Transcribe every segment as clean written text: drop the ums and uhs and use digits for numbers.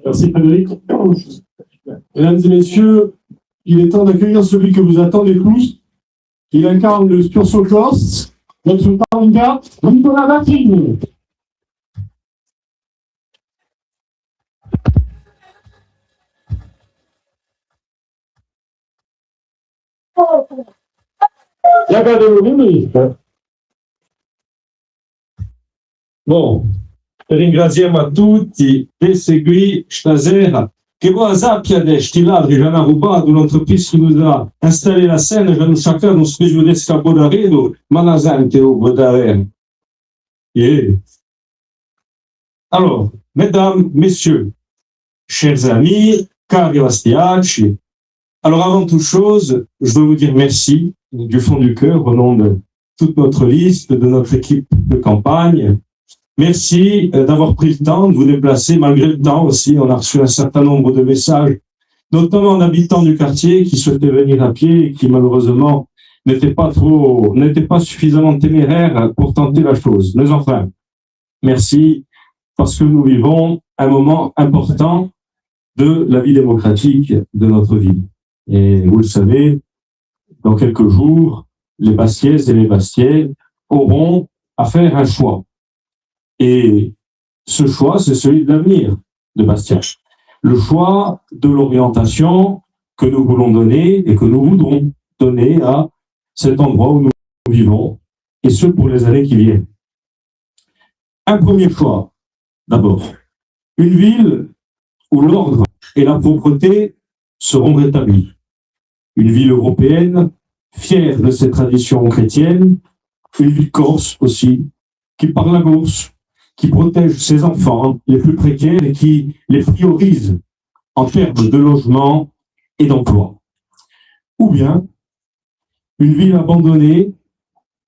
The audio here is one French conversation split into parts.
Merci Frédéric. Mesdames et messieurs, il est temps d'accueillir celui que vous attendez tous. Il incarne le Sturzo-Corse, notre candidat, Nicolas Martini. Bom, ringraziamo a tutti di seguire stasera. Che voi sappiate, stilati, ci hanno rubato un'entreprise che nous a installé la scène, ci hanno chacun non specie di scapodaredo, ma la gente o votare. Yeah. Alors, mesdames, messieurs, chers amis, cari vastiaci, alors avant toute chose, je veux vous dire merci du fond du cœur au nom de toute notre liste, de notre équipe de campagne. Merci d'avoir pris le temps de vous déplacer, malgré le temps aussi. On a reçu un certain nombre de messages, notamment d'habitants du quartier qui souhaitaient venir à pied et qui malheureusement n'étaient pas suffisamment téméraires pour tenter la chose. Mais enfin, merci parce que nous vivons un moment important de la vie démocratique de notre ville. Et vous le savez, dans quelques jours, les Bastiaises et les Bastiais auront à faire un choix. Et ce choix, c'est celui de l'avenir de Bastia. Le choix de l'orientation que nous voulons donner et que nous voudrons donner à cet endroit où nous vivons, et ce pour les années qui viennent. Un premier choix, d'abord. Une ville où l'ordre et la propreté seront rétablis. Une ville européenne, fière de ses traditions chrétiennes, une ville corse aussi, qui parle la Corse, qui protège ses enfants les plus précaires et qui les priorise en termes de logement et d'emploi. Ou bien une ville abandonnée,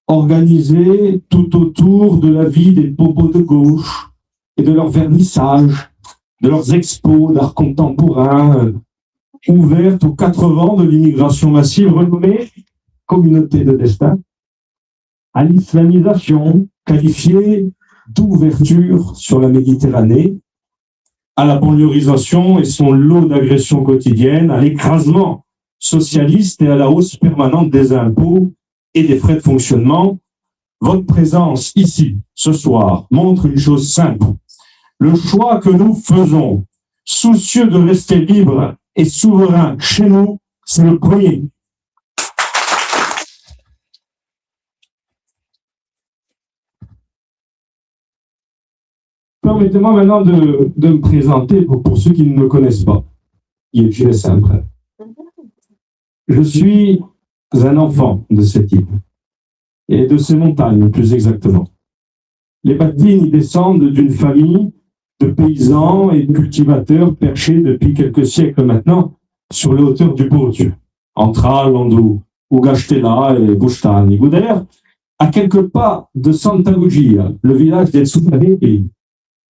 organisée tout autour de la vie des bobos de gauche et de leurs vernissages, de leurs expos d'art contemporain, ouverte aux quatre vents de l'immigration massive renommée communauté de destin, à l'islamisation qualifiée d'ouverture sur la Méditerranée, à la banlieusisation et son lot d'agressions quotidiennes, à l'écrasement socialiste et à la hausse permanente des impôts et des frais de fonctionnement. Votre présence ici, ce soir, montre une chose simple. Le choix que nous faisons, soucieux de rester libres et souverains chez nous, c'est le premier. Permettez-moi maintenant de me présenter pour ceux qui ne me connaissent pas. Il est simple. Je suis un enfant de cette île et de ces montagnes, plus exactement. Les Battines descendent d'une famille de paysans et de cultivateurs perchés depuis quelques siècles maintenant sur les hauteurs du Bourdieu, entre Landou, Ugastela et Bustani Guder, à quelques pas de Santa Lucia, le village des Tsunarepi,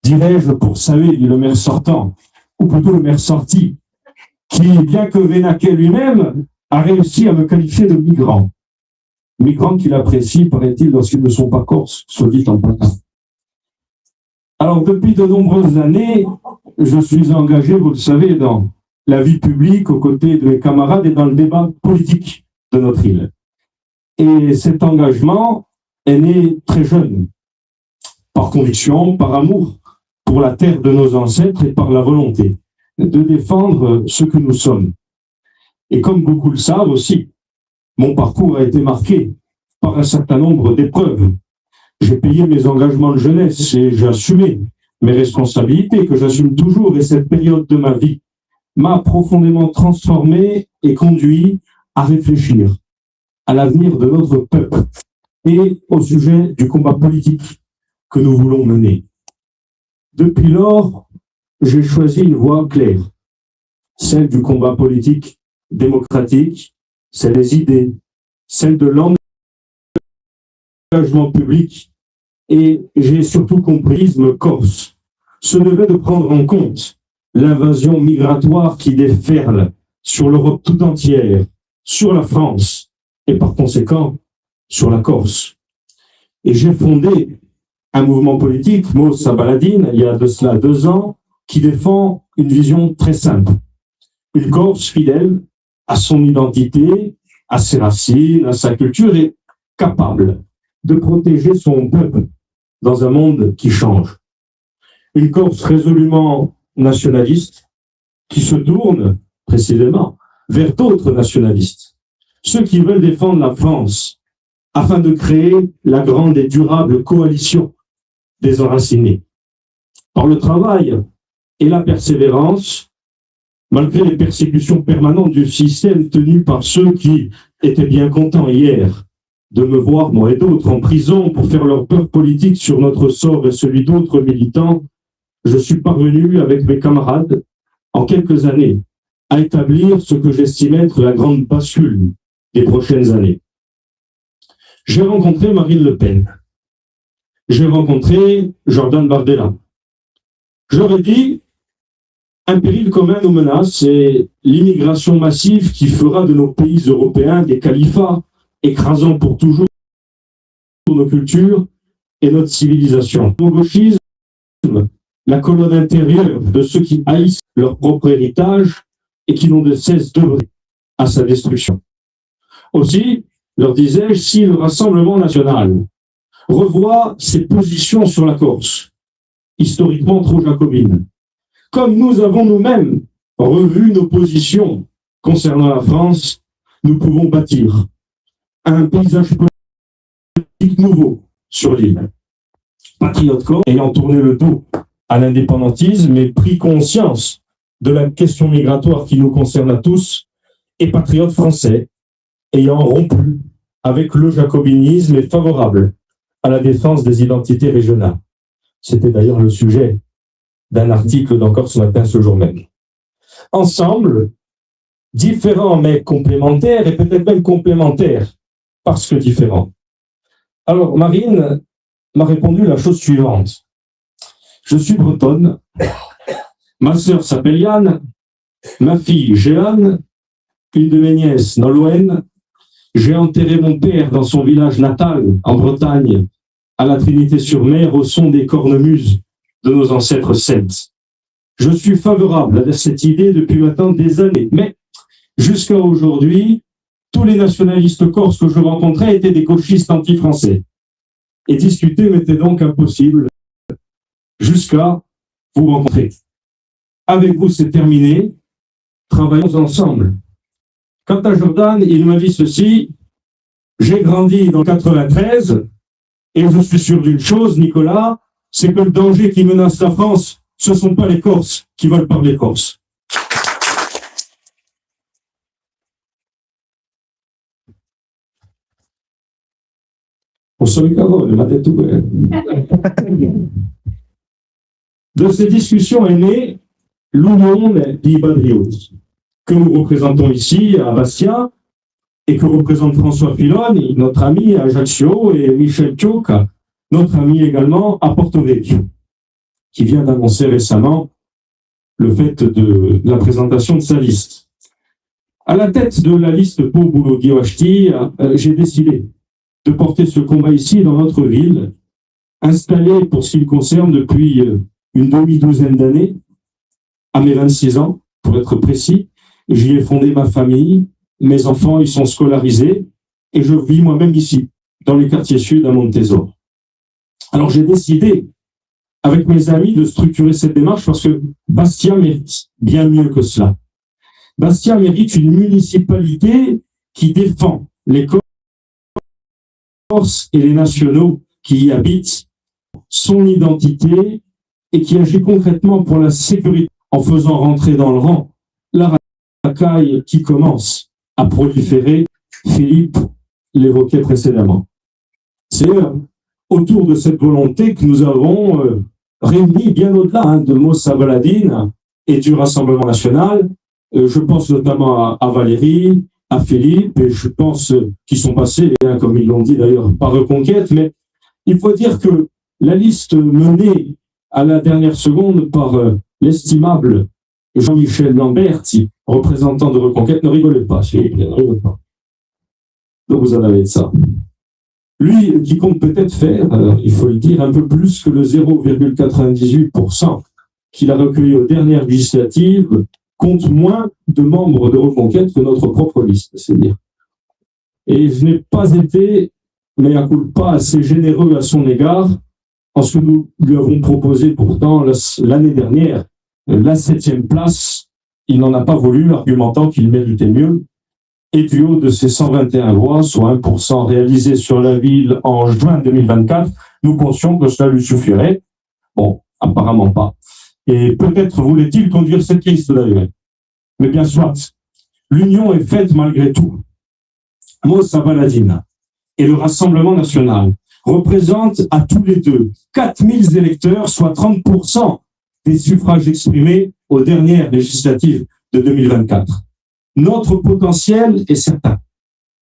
dirais-je pour saluer le maire sortant, ou plutôt le maire sorti, qui, bien que Vénaquet lui-même, a réussi à me qualifier de migrant. Migrant qu'il apprécie, paraît-il, lorsqu'ils ne sont pas corses, soit dit en passant. Alors, depuis de nombreuses années, je suis engagé, vous le savez, dans la vie publique, aux côtés de mes camarades et dans le débat politique de notre île. Et cet engagement est né très jeune, par conviction, par amour pour la terre de nos ancêtres et par la volonté de défendre ce que nous sommes. Et comme beaucoup le savent aussi, mon parcours a été marqué par un certain nombre d'épreuves. J'ai payé mes engagements de jeunesse et j'ai assumé mes responsabilités que j'assume toujours, et cette période de ma vie m'a profondément transformé et conduit à réfléchir à l'avenir de notre peuple et au sujet du combat politique que nous voulons mener. Depuis lors, j'ai choisi une voie claire, celle du combat politique démocratique, celle des idées, celle de l'engagement public, et j'ai surtout compris me corse se devait de prendre en compte l'invasion migratoire qui déferle sur l'Europe tout entière, sur la France et par conséquent sur la Corse. Et j'ai fondé un mouvement politique, Mos Sabaladine, il y a de cela 2 ans, qui défend une vision très simple. Une Corse fidèle à son identité, à ses racines, à sa culture et capable de protéger son peuple dans un monde qui change. Une Corse résolument nationaliste qui se tourne précisément vers d'autres nationalistes, ceux qui veulent défendre la France afin de créer la grande et durable coalition des enracinés. Par le travail et la persévérance, malgré les persécutions permanentes du système tenu par ceux qui étaient bien contents hier de me voir, moi et d'autres, en prison pour faire leur peur politique sur notre sort et celui d'autres militants, je suis parvenu avec mes camarades, en quelques années, à établir ce que j'estime être la grande bascule des prochaines années. J'ai rencontré Marine Le Pen. J'ai rencontré Jordan Bardella. J'aurais dit, un péril commun nous menace, c'est l'immigration massive qui fera de nos pays européens des califats, écrasant pour toujours nos cultures et notre civilisation. Le gauchisme, la colonne intérieure de ceux qui haïssent leur propre héritage et qui n'ont de cesse d'œuvrer à sa destruction. Aussi, leur disais-je, si le Rassemblement national revoit ses positions sur la Corse, historiquement trop jacobines, comme nous avons nous-mêmes revu nos positions concernant la France, nous pouvons bâtir un paysage politique nouveau sur l'île. Patriote corse ayant tourné le dos à l'indépendantisme et pris conscience de la question migratoire qui nous concerne à tous, et patriote français ayant rompu avec le jacobinisme et favorable à la défense des identités régionales. C'était d'ailleurs le sujet d'un article d'Encore ce matin, ce jour même. Ensemble, différents mais complémentaires, et peut-être même complémentaires, parce que différents. Alors, Marine m'a répondu la chose suivante. Je suis bretonne, ma sœur s'appelle Yann, ma fille Jeanne, une de mes nièces Nolwenn, j'ai enterré mon père dans son village natal, en Bretagne, à la Trinité-sur-Mer, au son des cornemuses de nos ancêtres celtes. Je suis favorable à cette idée depuis maintenant des années, mais jusqu'à aujourd'hui, tous les nationalistes corses que je rencontrais étaient des gauchistes anti-français. Et discuter m'était donc impossible jusqu'à vous rencontrer. Avec vous, c'est terminé. Travaillons ensemble. Quant à Jordan, il m'a dit ceci. J'ai grandi dans 93 et je suis sûr d'une chose, Nicolas, c'est que le danger qui menace la France, ce ne sont pas les Corses qui veulent parler corse. De ces discussions est née l'Union des Badrios, que nous représentons ici à Bastia et que représente François Filoni, notre ami à Ajaccio, et Michel Tchouk, notre ami également à Porto Vecchio, qui vient d'annoncer récemment le fait de la présentation de sa liste. À la tête de la liste Pau-Boulot-Guiwachti, j'ai décidé de porter ce combat ici dans notre ville, installé pour ce qui me concerne depuis une demi-douzaine d'années, à mes 26 ans, pour être précis. J'y ai fondé ma famille, mes enfants y sont scolarisés, et je vis moi-même ici, dans les quartiers sud à Montésor. Alors j'ai décidé, avec mes amis, de structurer cette démarche parce que Bastia mérite bien mieux que cela. Bastia mérite une municipalité qui défend les Corses et les nationaux qui y habitent, son identité, et qui agit concrètement pour la sécurité en faisant rentrer dans le rang la racaille qui commence à proliférer. Philippe l'évoquait précédemment. C'est autour de cette volonté que nous avons réuni bien au-delà de Moussa Baladine et du Rassemblement national. Je pense notamment à Valérie, à Philippe, et je pense qu'ils sont passés, comme ils l'ont dit d'ailleurs, par reconquête, mais il faut dire que la liste menée à la dernière seconde par l'estimable Jean-Michel Lambert, représentant de Reconquête, ne rigolez pas, s'il vous plaît, ne rigolez pas. Donc vous en avez de ça. Lui, qui compte peut-être faire, il faut le dire, un peu plus que le 0,98% qu'il a recueillis aux dernières législatives compte moins de membres de Reconquête que notre propre liste, c'est dire. Et je n'ai pas été, mea culpa, assez généreux à son égard, en ce que nous lui avons proposé pourtant l'année dernière la 7e place. Il n'en a pas voulu, argumentant qu'il méritait mieux. Et du haut de ces 121 voix, soit 1% réalisés sur la ville en juin 2024, nous pensions que cela lui suffirait. Bon, apparemment pas. Et peut-être voulait-il conduire cette liste d'ailleurs. Mais bien soit, l'union est faite malgré tout. Moussa Baladine et le Rassemblement national représentent à tous les deux 4000 électeurs, soit 30% des suffrages exprimés aux dernières législatives de 2024. Notre potentiel est certain.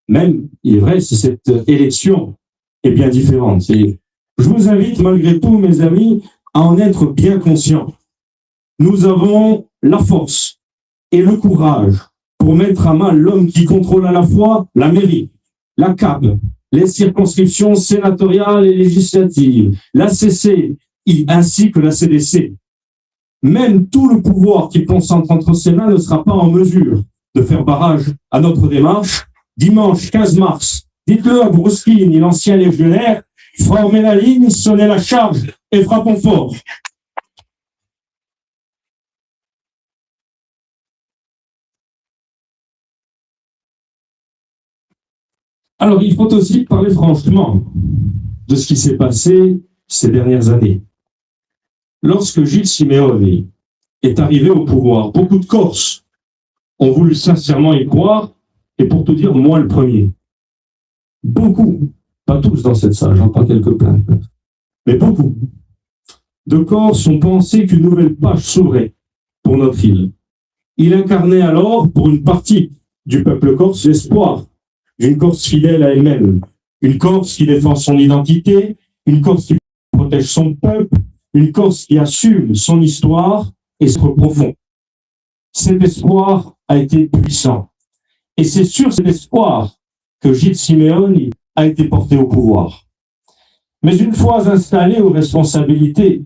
Même, il est vrai, si cette élection est bien différente. Et je vous invite malgré tout, mes amis, à en être bien conscients. Nous avons la force et le courage pour mettre à mal l'homme qui contrôle à la fois la mairie, la CAB, les circonscriptions sénatoriales et législatives, la CC, ainsi que la CDC. Même tout le pouvoir qui concentre entre ses mains ne sera pas en mesure de faire barrage à notre démarche. Dimanche 15 mars, dites-le à Bruschini, l'ancien légionnaire, formez la ligne, sonnez la charge et frappons fort. Alors, il faut aussi parler franchement de ce qui s'est passé ces dernières années. Lorsque Gilles Simeoni est arrivé au pouvoir, beaucoup de Corses ont voulu sincèrement y croire, et pour te dire, moi le premier. Beaucoup, pas tous dans cette salle, j'entends quelques plaintes, mais beaucoup de Corses ont pensé qu'une nouvelle page s'ouvrait pour notre île. Il incarnait alors, pour une partie du peuple corse, l'espoir d'une Corse fidèle à elle-même, une Corse qui défend son identité, une Corse qui protège son peuple, une Corse qui assume son histoire et son profond. Cet espoir a été puissant. Et c'est sur cet espoir que Gilles Simeoni a été porté au pouvoir. Mais une fois installé aux responsabilités,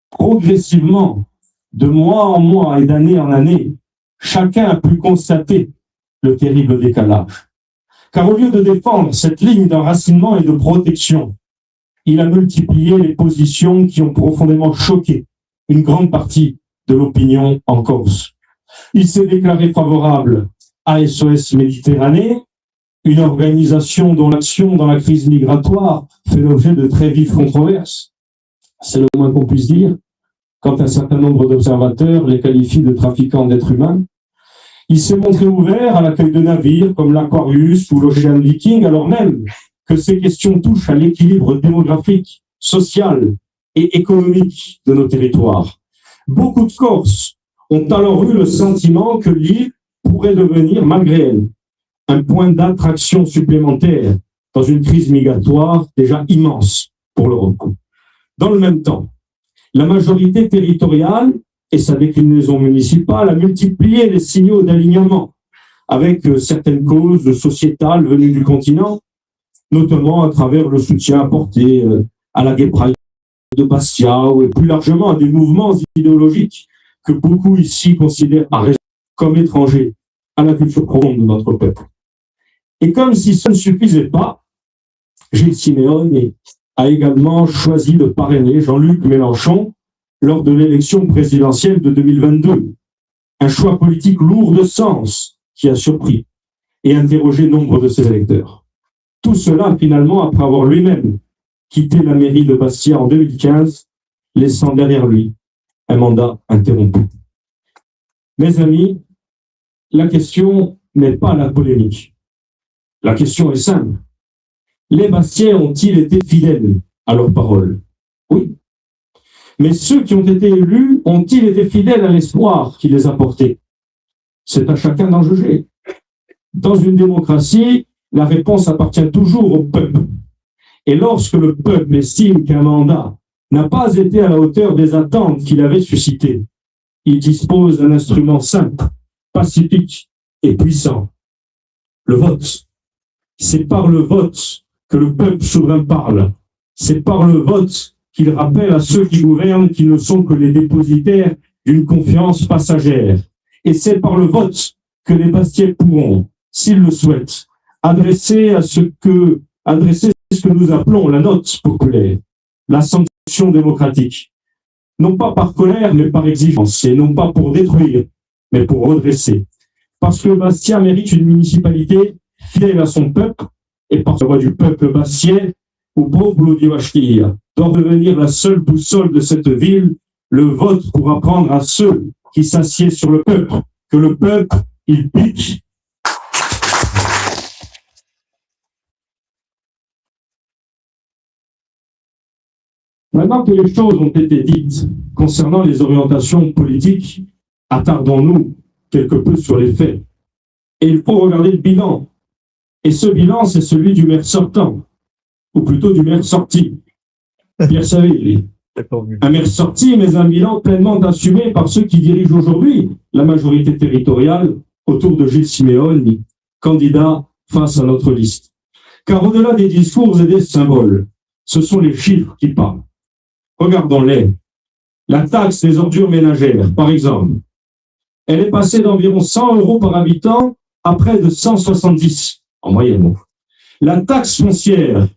progressivement, de mois en mois et d'année en année, chacun a pu constater le terrible décalage. Car au lieu de défendre cette ligne d'enracinement et de protection, il a multiplié les positions qui ont profondément choqué une grande partie de l'opinion en Corse. Il s'est déclaré favorable à SOS Méditerranée, une organisation dont l'action dans la crise migratoire fait l'objet de très vives controverses. C'est le moins qu'on puisse dire, quand un certain nombre d'observateurs les qualifient de trafiquants d'êtres humains. Il s'est montré ouvert à l'accueil de navires comme l'Aquarius ou l'Ocean Viking, alors même que ces questions touchent à l'équilibre démographique, social et économique de nos territoires. Beaucoup de Corses ont alors eu le sentiment que l'île pourrait devenir, malgré elle, un point d'attraction supplémentaire dans une crise migratoire déjà immense pour l'Europe. Dans le même temps, la majorité territoriale et sa déclinaison municipale a multiplié les signaux d'alignement avec certaines causes sociétales venues du continent, notamment à travers le soutien apporté à la Gay Pride de Bastia et plus largement à des mouvements idéologiques que beaucoup ici considèrent à raison comme étrangers à la culture profonde de notre peuple. Et comme si ça ne suffisait pas, Gilles Simeoni a également choisi de parrainer Jean-Luc Mélenchon lors de l'élection présidentielle de 2022. Un choix politique lourd de sens qui a surpris et interrogé nombre de ses électeurs. Tout cela, finalement, après avoir lui-même quitté la mairie de Bastia en 2015, laissant derrière lui un mandat interrompu. Mes amis, la question n'est pas la polémique. La question est simple. Les Bastiais ont-ils été fidèles à leurs paroles? Oui. Mais ceux qui ont été élus ont-ils été fidèles à l'espoir qui les a portés? C'est à chacun d'en juger. Dans une démocratie, la réponse appartient toujours au peuple. Et lorsque le peuple estime qu'un mandat n'a pas été à la hauteur des attentes qu'il avait suscitées, il dispose d'un instrument simple, pacifique et puissant. Le vote. C'est par le vote que le peuple souverain parle. C'est par le vote qu'il rappelle à ceux qui gouvernent qu'ils ne sont que les dépositaires d'une confiance passagère. Et c'est par le vote que les Bastiais pourront, s'ils le souhaitent, adresser ce que nous appelons la note populaire, la sanction démocratique. Non pas par colère, mais par exigence, et non pas pour détruire, mais pour redresser. Parce que Bastia mérite une municipalité fidèle à son peuple, et par la voix du peuple bastien, ou Pablo Diawashkia, doit devenir la seule boussole de cette ville, le vote pour apprendre à ceux qui s'assiedent sur le peuple, que le peuple, il pique. Maintenant que les choses ont été dites concernant les orientations politiques, attardons-nous quelque peu sur les faits. Et il faut regarder le bilan. Et ce bilan, c'est celui du maire sortant, ou plutôt du maire sorti. Pierre Savelli. Un maire sorti, mais un bilan pleinement assumé par ceux qui dirigent aujourd'hui la majorité territoriale autour de Gilles Siméoni, candidat face à notre liste. Car au-delà des discours et des symboles, ce sont les chiffres qui parlent. Regardons-les. La taxe des ordures ménagères, par exemple, elle est passée d'environ 100 € par habitant à près de 170 en moyenne. La taxe foncière,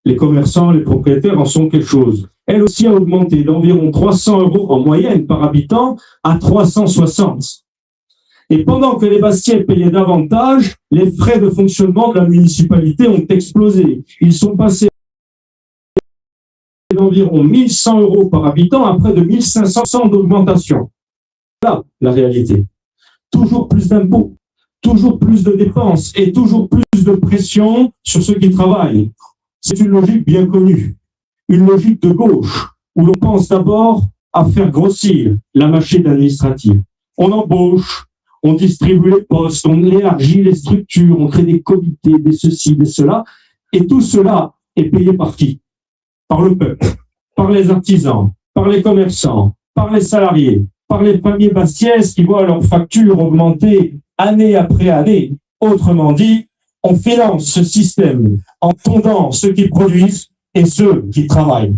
les commerçants, les propriétaires en sont quelque chose. Elle aussi a augmenté d'environ 300 € en moyenne par habitant à 360. Et pendant que les Bastiais payaient davantage, les frais de fonctionnement de la municipalité ont explosé. Ils sont passés d'environ 1100 € par habitant à près de 1500 d'augmentation. Là, la réalité. Toujours plus d'impôts, toujours plus de dépenses et toujours plus de pression sur ceux qui travaillent. C'est une logique bien connue, une logique de gauche, où l'on pense d'abord à faire grossir la machine administrative. On embauche, on distribue les postes, on élargit les structures, on crée des comités, des ceci, des cela, et tout cela est payé par qui? Par le peuple, par les artisans, par les commerçants, par les salariés, par les familles bastiaises qui voient leurs factures augmenter année après année. Autrement dit, on finance ce système en fondant ceux qui produisent et ceux qui travaillent.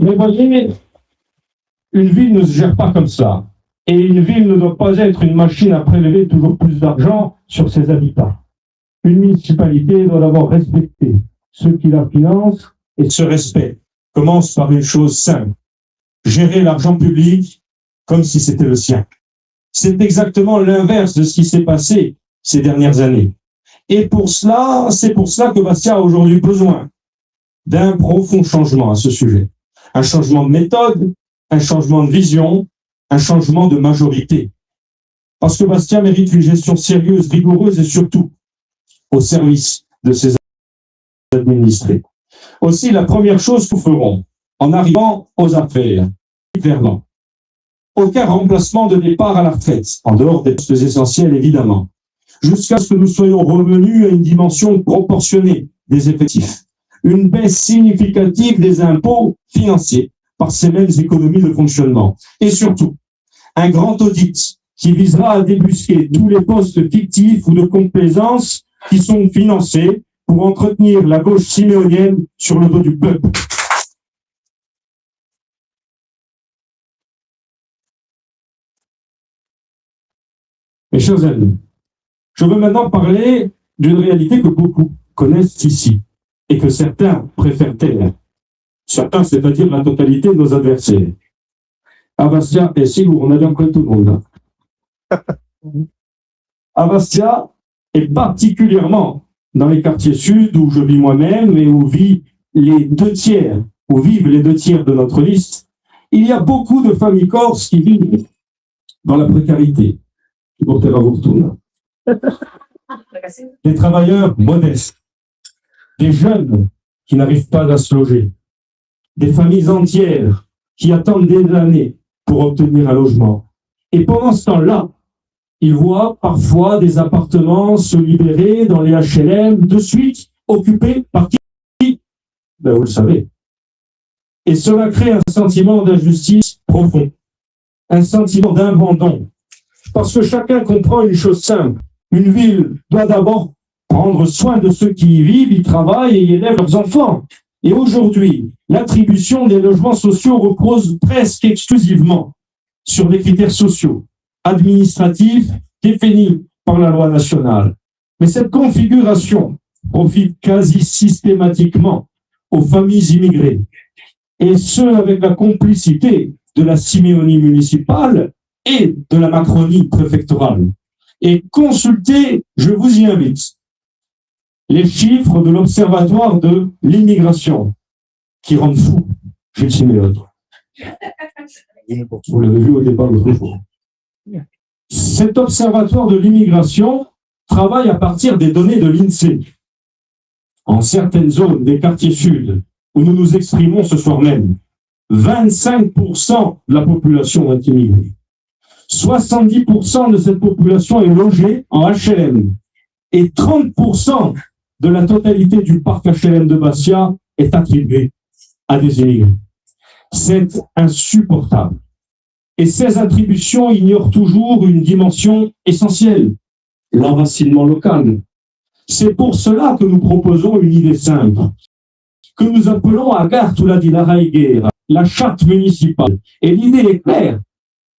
Mais voyez, une ville ne se gère pas comme ça. Et une ville ne doit pas être une machine à prélever toujours plus d'argent sur ses habitants. Une municipalité doit d'abord respecter ceux qui la financent, et ce respect commence par une chose simple: gérer l'argent public comme si c'était le sien. C'est exactement l'inverse de ce qui s'est passé ces dernières années. Et c'est pour cela que Bastia a aujourd'hui besoin d'un profond changement à ce sujet. Un changement de méthode, un changement de vision, un changement de majorité. Parce que Bastia mérite une gestion sérieuse, rigoureuse et surtout au service de ses administrés. Aussi, la première chose que nous ferons en arrivant aux affaires, clairement, aucun remplacement de départ à la retraite, en dehors des postes essentiels évidemment, jusqu'à ce que nous soyons revenus à une dimension proportionnée des effectifs, une baisse significative des impôts financiers par ces mêmes économies de fonctionnement, et surtout, un grand audit qui visera à débusquer tous les postes fictifs ou de complaisance qui sont financés pour entretenir la gauche siméonienne sur le dos du peuple. Mes chers amis, je veux maintenant parler d'une réalité que beaucoup connaissent ici et que certains préfèrent taire. Certains, c'est-à-dire la totalité de nos adversaires. À Bastia, et si on a bien compris tout le monde. À Bastia, et particulièrement dans les quartiers sud où je vis moi-même et où vivent les 2 tiers de notre liste, il y a beaucoup de familles corses qui vivent dans la précarité. Des travailleurs modestes, des jeunes qui n'arrivent pas à se loger, des familles entières qui attendent des années pour obtenir un logement. Et pendant ce temps-là, ils voient parfois des appartements se libérer dans les HLM de suite occupés par qui? Ben, vous le savez. Et cela crée un sentiment d'injustice profond, un sentiment d'abandon. Parce que chacun comprend une chose simple: une ville doit d'abord prendre soin de ceux qui y vivent, y travaillent et y élèvent leurs enfants. Et aujourd'hui, l'attribution des logements sociaux repose presque exclusivement sur des critères sociaux, administratifs, définis par la loi nationale. Mais cette configuration profite quasi systématiquement aux familles immigrées, et ce, avec la complicité de la Siméonie municipale et de la Macronie préfectorale. Et consultez, je vous y invite, les chiffres de l'Observatoire de l'immigration, qui rendent fou Gilles Siméon. Vous l'avez vu au départ l'autre jour. Cet Observatoire de l'immigration travaille à partir des données de l'INSEE. En certaines zones des quartiers sud, où nous nous exprimons ce soir même, 25% de la population est immigrée. 70% de cette population est logée en HLM. Et 30% de la totalité du parc HLM de Bastia est attribuée à des immigrés. C'est insupportable. Et ces attributions ignorent toujours une dimension essentielle, l'enracinement local. C'est pour cela que nous proposons une idée simple, que nous appelons à Gartula di Larraiguera, la charte municipale. Et l'idée est claire,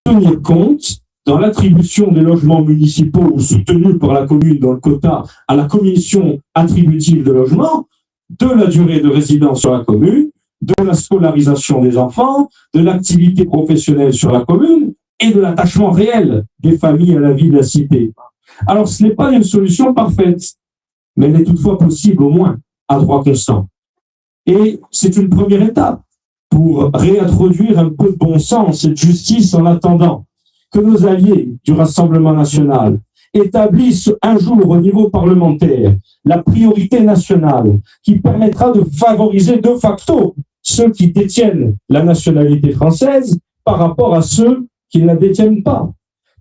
tenir compte dans l'attribution des logements municipaux ou soutenus par la commune dans le quota à la commission attributive de logement, de la durée de résidence sur la commune, de la scolarisation des enfants, de l'activité professionnelle sur la commune et de l'attachement réel des familles à la vie de la cité. Alors, ce n'est pas une solution parfaite, mais elle est toutefois possible au moins à droit constant. Et c'est une première étape pour réintroduire un peu de bon sens et de justice en attendant que nos alliés du Rassemblement national établissent un jour au niveau parlementaire la priorité nationale qui permettra de favoriser de facto ceux qui détiennent la nationalité française par rapport à ceux qui ne la détiennent pas.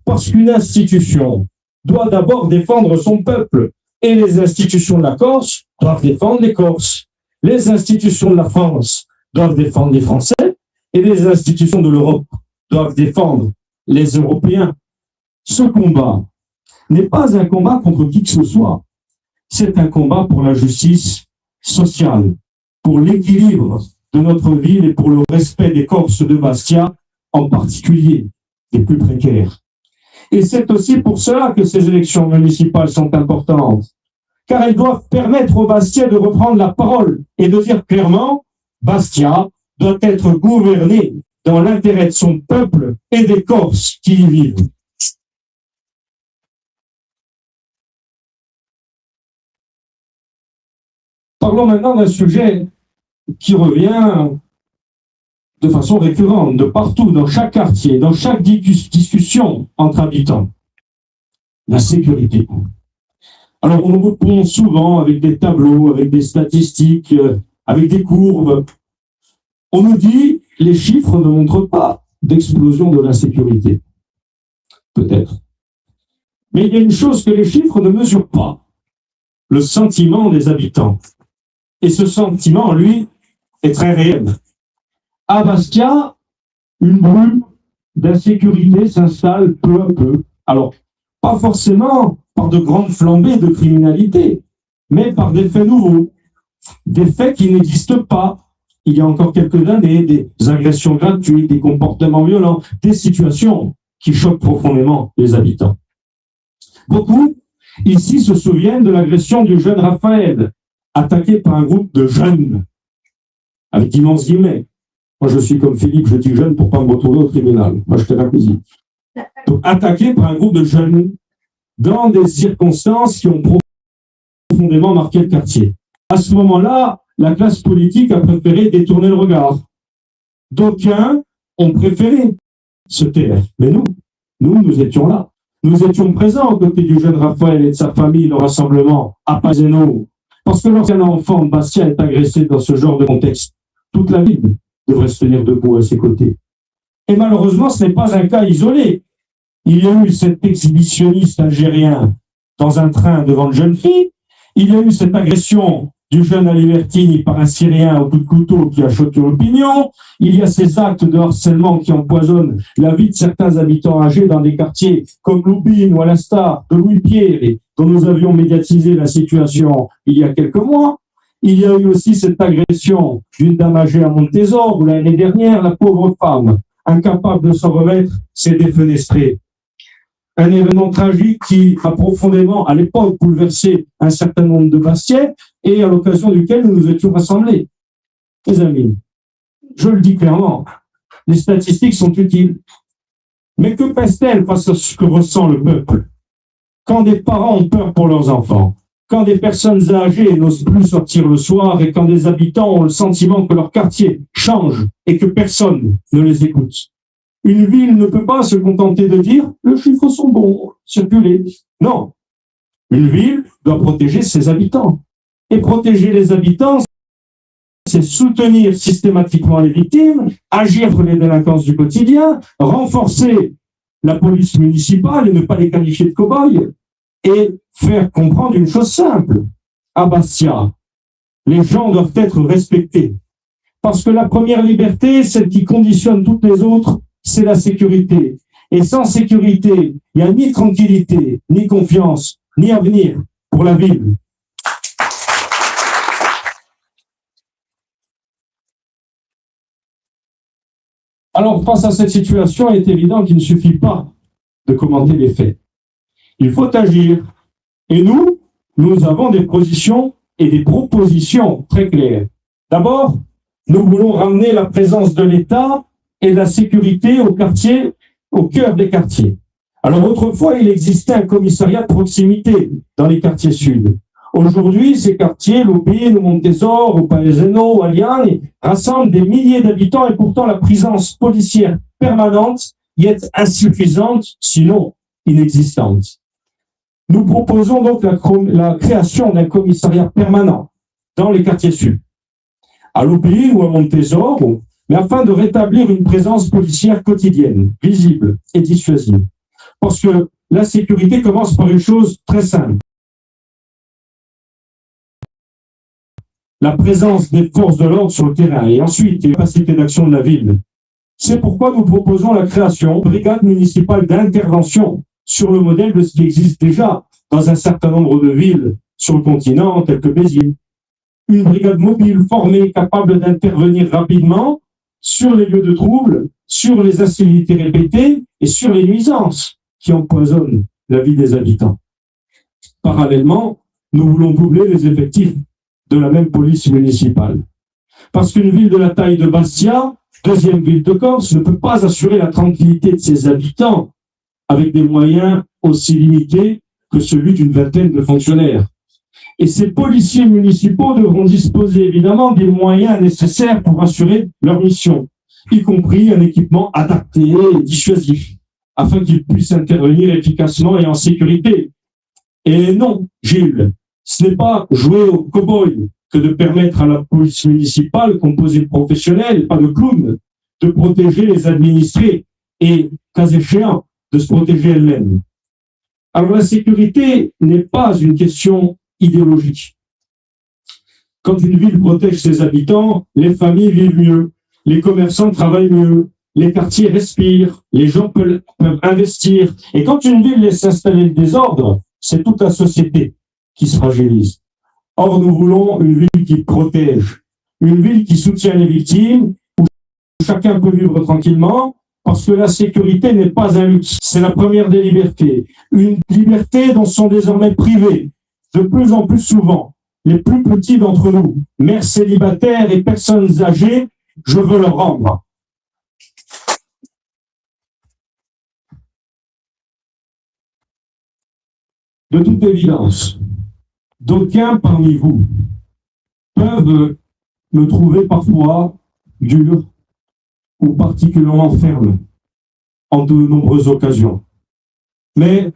Parce qu'une institution doit d'abord défendre son peuple et les institutions de la Corse doivent défendre les Corses. Les institutions de la France doivent défendre les Français et les institutions de l'Europe doivent défendre les Européens. Ce combat n'est pas un combat contre qui que ce soit. C'est un combat pour la justice sociale, pour l'équilibre de notre ville et pour le respect des Corses de Bastia, en particulier des plus précaires. Et c'est aussi pour cela que ces élections municipales sont importantes, car elles doivent permettre aux Bastiais de reprendre la parole et de dire clairement, Bastia doit être gouverné dans l'intérêt de son peuple et des Corses qui y vivent. Parlons maintenant d'un sujet qui revient de façon récurrente, de partout, dans chaque quartier, dans chaque discussion entre habitants. La sécurité. Alors, on nous répond souvent avec des tableaux, avec des statistiques, avec des courbes. On nous dit, les chiffres ne montrent pas d'explosion de l'insécurité. Peut-être. Mais il y a une chose que les chiffres ne mesurent pas. Le sentiment des habitants. Et ce sentiment, lui, est très réel. À Bastia, une brume d'insécurité s'installe peu à peu. Alors, pas forcément par de grandes flambées de criminalité, mais par des faits nouveaux, des faits qui n'existent pas. Il y a encore quelques années, des agressions gratuites, des comportements violents, des situations qui choquent profondément les habitants. Beaucoup, ici, se souviennent de l'agression du jeune Raphaël, attaqué par un groupe de jeunes, avec d'immenses guillemets. Moi, je suis comme Philippe, je dis jeune pour pas me retrouver au tribunal. Moi, je fais la cuisine. Donc, attaqué par un groupe de jeunes dans des circonstances qui ont profondément marqué le quartier. À ce moment-là, la classe politique a préféré détourner le regard. D'aucuns ont préféré se taire. Mais nous étions là. Nous étions présents aux côtés du jeune Raphaël et de sa famille, le rassemblement à Paseno. Parce que lorsqu'un enfant de Bastia est agressé dans ce genre de contexte, toute la ville devrait se tenir debout à ses côtés. Et malheureusement, ce n'est pas un cas isolé. Il y a eu cet exhibitionniste algérien dans un train devant une jeune fille. Il y a eu cette agression du jeune Alibertini par un Syrien au coup de couteau qui a choqué l'opinion. Il y a ces actes de harcèlement qui empoisonnent la vie de certains habitants âgés dans des quartiers comme Loubine ou à l'instar de Louis-Pierre dont nous avions médiatisé la situation il y a quelques mois. Il y a eu aussi cette agression d'une dame âgée à Montésor, où l'année dernière, la pauvre femme, incapable de s'en remettre, s'est défenestrée. Un événement tragique qui a profondément, à l'époque, bouleversé un certain nombre de Bastiais et à l'occasion duquel nous nous étions rassemblés. Mes amis, je le dis clairement, les statistiques sont utiles. Mais que passe-t-elle face à ce que ressent le peuple? Quand des parents ont peur pour leurs enfants, quand des personnes âgées n'osent plus sortir le soir et quand des habitants ont le sentiment que leur quartier change et que personne ne les écoute. Une ville ne peut pas se contenter de dire « les chiffres sont bons, circulez ». Non, une ville doit protéger ses habitants. Et protéger les habitants, c'est soutenir systématiquement les victimes, agir pour les délinquances du quotidien, renforcer la police municipale et ne pas les qualifier de cow-boys, et faire comprendre une chose simple. À Bastia, les gens doivent être respectés. Parce que la première liberté, celle qui conditionne toutes les autres, c'est la sécurité. Et sans sécurité, il n'y a ni tranquillité, ni confiance, ni avenir pour la ville. Alors, face à cette situation, il est évident qu'il ne suffit pas de commenter les faits. Il faut agir. Et nous avons des positions et des propositions très claires. D'abord, nous voulons ramener la présence de l'État et de la sécurité au quartier, au cœur des quartiers. Alors autrefois, il existait un commissariat de proximité dans les quartiers sud. Aujourd'hui, ces quartiers, Lobine, Montésor, Paleseno, Aliane, rassemblent des milliers d'habitants et pourtant la présence policière permanente y est insuffisante, sinon inexistante. Nous proposons donc la création d'un commissariat permanent dans les quartiers sud, à Lobine ou à Montésor, mais afin de rétablir une présence policière quotidienne, visible et dissuasive. Parce que la sécurité commence par une chose très simple. La présence des forces de l'ordre sur le terrain et ensuite les capacités d'action de la ville. C'est pourquoi nous proposons la création de brigades municipales d'intervention sur le modèle de ce qui existe déjà dans un certain nombre de villes sur le continent, telles que Béziers. Une brigade mobile formée, capable d'intervenir rapidement sur les lieux de trouble, sur les incivilités répétées et sur les nuisances qui empoisonnent la vie des habitants. Parallèlement, nous voulons doubler les effectifs de la même police municipale. Parce qu'une ville de la taille de Bastia, deuxième ville de Corse, ne peut pas assurer la tranquillité de ses habitants avec des moyens aussi limités que celui d'une vingtaine de fonctionnaires. Et ces policiers municipaux devront disposer évidemment des moyens nécessaires pour assurer leur mission, y compris un équipement adapté et dissuasif, afin qu'ils puissent intervenir efficacement et en sécurité. Et non, Gilles, ce n'est pas jouer au cow-boy que de permettre à la police municipale, composée de professionnels, pas de clowns, de protéger les administrés et, cas échéant, de se protéger elle-même. Alors la sécurité n'est pas une question idéologique. Quand une ville protège ses habitants, les familles vivent mieux, les commerçants travaillent mieux, les quartiers respirent, les gens peuvent investir. Et quand une ville laisse s'installer le désordre, c'est toute la société qui se fragilise. Or, nous voulons une ville qui protège, une ville qui soutient les victimes, où chacun peut vivre tranquillement, parce que la sécurité n'est pas un luxe, c'est la première des libertés. Une liberté dont sont désormais privés, de plus en plus souvent, les plus petits d'entre nous, mères célibataires et personnes âgées, je veux leur rendre. De toute évidence, d'aucuns parmi vous peuvent me trouver parfois dur ou particulièrement ferme en de nombreuses occasions. Mais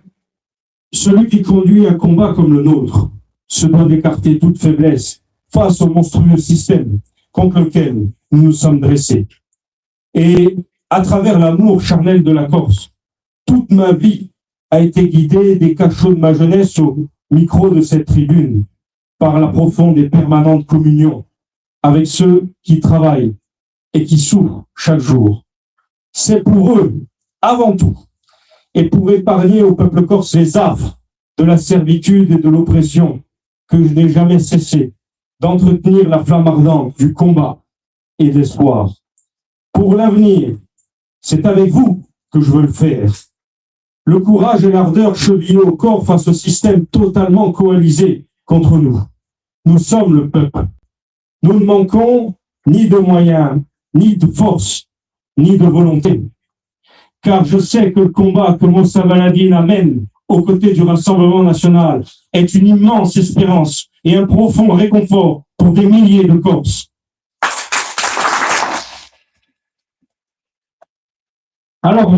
celui qui conduit un combat comme le nôtre se doit d'écarter toute faiblesse face au monstrueux système contre lequel nous nous sommes dressés. Et à travers l'amour charnel de la Corse, toute ma vie a été guidée des cachots de ma jeunesse au micro de cette tribune par la profonde et permanente communion avec ceux qui travaillent et qui souffrent chaque jour. C'est pour eux, avant tout, et pour épargner au peuple corse les affres de la servitude et de l'oppression, que je n'ai jamais cessé d'entretenir la flamme ardente du combat et de l'espoir. Pour l'avenir, c'est avec vous que je veux le faire. Le courage et l'ardeur chevillés au corps face au système totalement coalisé contre nous. Nous sommes le peuple. Nous ne manquons ni de moyens, ni de force, ni de volonté. Car je sais que le combat que Moussa Baladine amène aux côtés du Rassemblement national est une immense espérance et un profond réconfort pour des milliers de Corses. Alors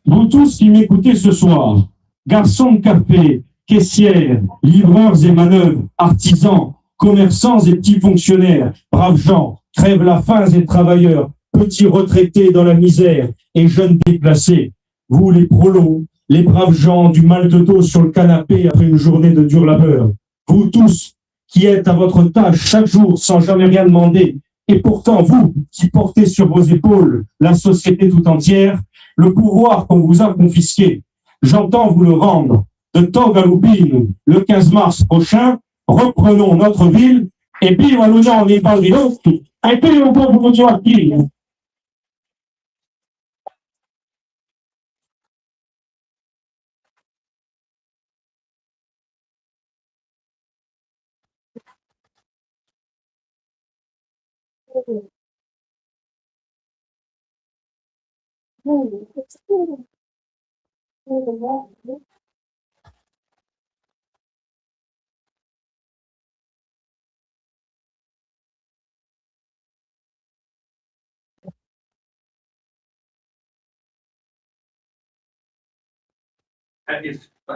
vous tous qui m'écoutez ce soir, garçons de café, caissières, livreurs et manœuvres, artisans, commerçants et petits fonctionnaires, braves gens, crèvent la faim et travailleurs, petits retraités dans la misère et jeunes déplacés, vous les prolos, les braves gens du mal de dos sur le canapé après une journée de dur labeur, vous tous qui êtes à votre tâche chaque jour sans jamais rien demander, et pourtant vous qui portez sur vos épaules la société tout entière, le pouvoir qu'on vous a confisqué, j'entends vous le rendre. De Tog à Lupine, le 15 mars prochain, reprenons notre ville et viva l'Union dei Patriotti e viva il popolo gioacchino.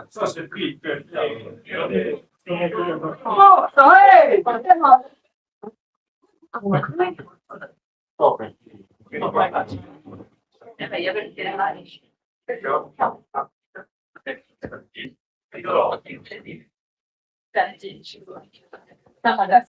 Ça, c'est pris.